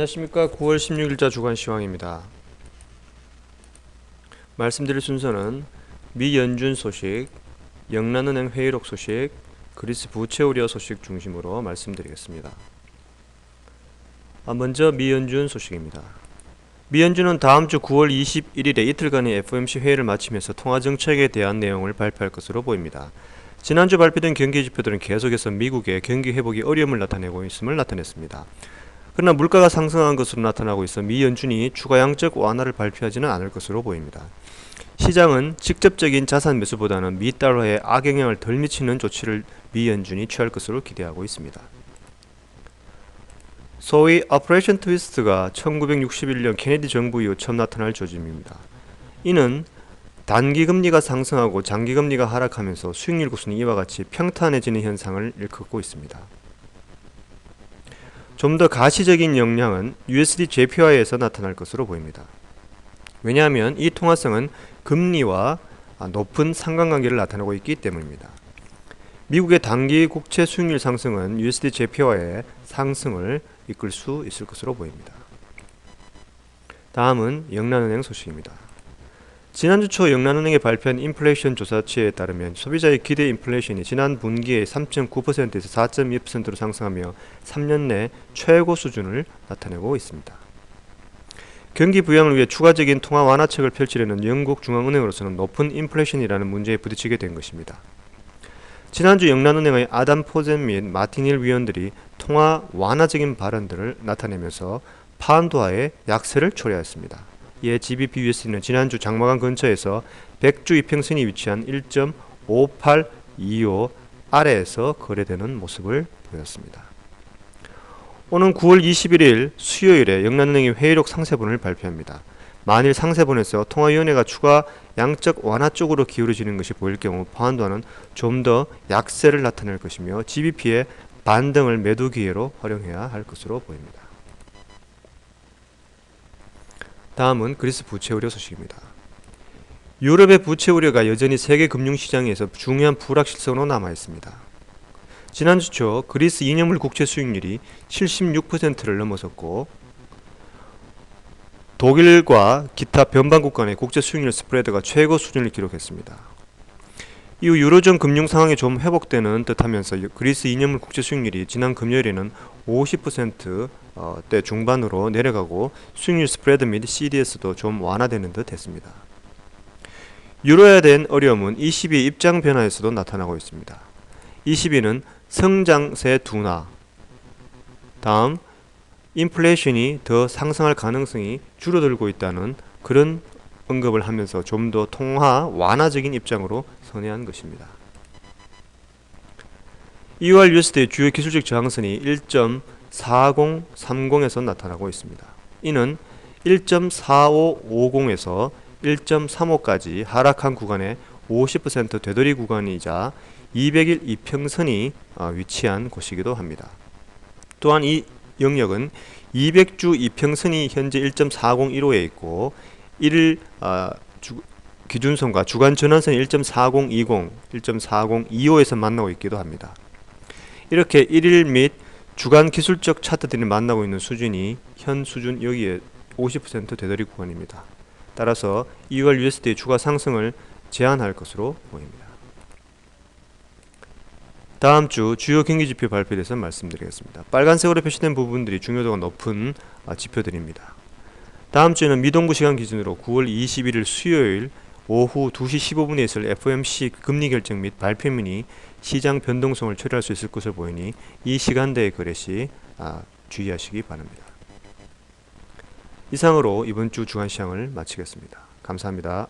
안녕하십니까. 9월 16일자 주간시황입니다. 말씀드릴 순서는 미 연준 소식, 영란은행 회의록 소식, 그리스 부채 우려 소식 중심으로 말씀드리겠습니다. 먼저 미 연준 소식입니다. 미 연준은 다음 주 9월 21일에 이틀간의 FOMC 회의를 마치면서 통화정책에 대한 내용을 발표할 것으로 보입니다. 지난주 발표된 경기지표들은 계속해서 미국의 경기 회복이 어려움을 나타내고 있음을 나타냈습니다. 그러나 물가가 상승한 것으로 나타나고 있어 미 연준이 추가 양적 완화를 발표하지는 않을 것으로 보입니다. 시장은 직접적인 자산 매수보다는 미 달러에 악영향을 덜 미치는 조치를 미 연준이 취할 것으로 기대하고 있습니다. 소위 오퍼레이션 트위스트가 1961년 케네디 정부 이후 처음 나타날 조짐입니다. 이는 단기금리가 상승하고 장기금리가 하락하면서 수익률 구순이 이와 같이 평탄해지는 현상을 일컫고 있습니다. 좀 더 가시적인 영향은 USD JPY에서 나타날 것으로 보입니다. 왜냐하면 이 통화성은 금리와 높은 상관관계를 나타내고 있기 때문입니다. 미국의 단기 국채 수익률 상승은 USD JPY의 상승을 이끌 수 있을 것으로 보입니다. 다음은 영란은행 소식입니다. 지난주 초 영란은행이 발표한 인플레이션 조사치에 따르면 소비자의 기대 인플레이션이 지난 분기에 3.9%에서 4.2%로 상승하며 3년 내 최고 수준을 나타내고 있습니다. 경기 부양을 위해 추가적인 통화 완화책을 펼치려는 영국 중앙은행으로서는 높은 인플레이션이라는 문제에 부딪히게 된 것입니다. 지난주 영란은행의 아담 포젠 및 마틴 힐 위원들이 통화 완화적인 발언들을 나타내면서 파운드화의 약세를 초래하였습니다. 이에 GBP/USD는 지난주 장마간 근처에서 100주 이평선이 위치한 1.5825 아래에서 거래되는 모습을 보였습니다. 오는 9월 21일 수요일에 영란은행이 회의록 상세본을 발표합니다. 만일 상세본에서 통화위원회가 추가 양적 완화 쪽으로 기울어지는 것이 보일 경우 파운드화는 좀 더 약세를 나타낼 것이며 GBP의 반등을 매도 기회로 활용해야 할 것으로 보입니다. 다음은 그리스 부채 우려 소식입니다. 유럽의 부채 우려가 여전히 세계 금융시장에서 중요한 불확실성으로 남아있습니다. 지난주 초 그리스 2년물 국채 수익률이 76%를 넘어섰고 독일과 기타 변방국 간의 국제 수익률 스프레드가 최고 수준을 기록했습니다. 이후 유로존 금융 상황이 좀 회복되는 듯하면서 그리스 2년물 국채 수익률이 지난 금요일에는 50%대 중반으로 내려가고 수익률 스프레드 및 CDS도 좀 완화되는 듯 했습니다. 유로에 대한 어려움은 ECB의 입장 변화에서도 나타나고 있습니다. ECB는 성장세 둔화, 다음 인플레이션이 더 상승할 가능성이 줄어들고 있다는 그런 언급을 하면서 좀 더 통화 완화적인 입장으로 선회한 것입니다. 2월 USD의 주요 기술적 저항선이 1.4030에서 나타나고 있습니다. 이는 1.4550에서 1.35까지 하락한 구간의 50% 되돌이 구간이자 200일 이평선이 위치한 곳이기도 합니다. 또한 이 영역은 200주 이평선이 현재 1.4015에 있고 1일 기준선과 주간 전환선이 1.4020, 1.4025에서 만나고 있기도 합니다. 이렇게 1일 및 주간 기술적 차트들이 만나고 있는 수준이 현 수준 여기에 50% 되돌이 구간입니다. 따라서 2월 USD의 추가 상승을 제한할 것으로 보입니다. 다음 주 주요 경기지표 발표에 대해서 말씀드리겠습니다. 빨간색으로 표시된 부분들이 중요도가 높은 지표들입니다. 다음 주에는 미동부 시간 기준으로 9월 21일 수요일 오후 2시 15분에 있을 FOMC 금리 결정 및 발표문이 시장 변동성을 초래할 수 있을 것으로 보이니 이 시간대의 거래 시 주의하시기 바랍니다. 이상으로 이번 주 주간시황을 마치겠습니다. 감사합니다.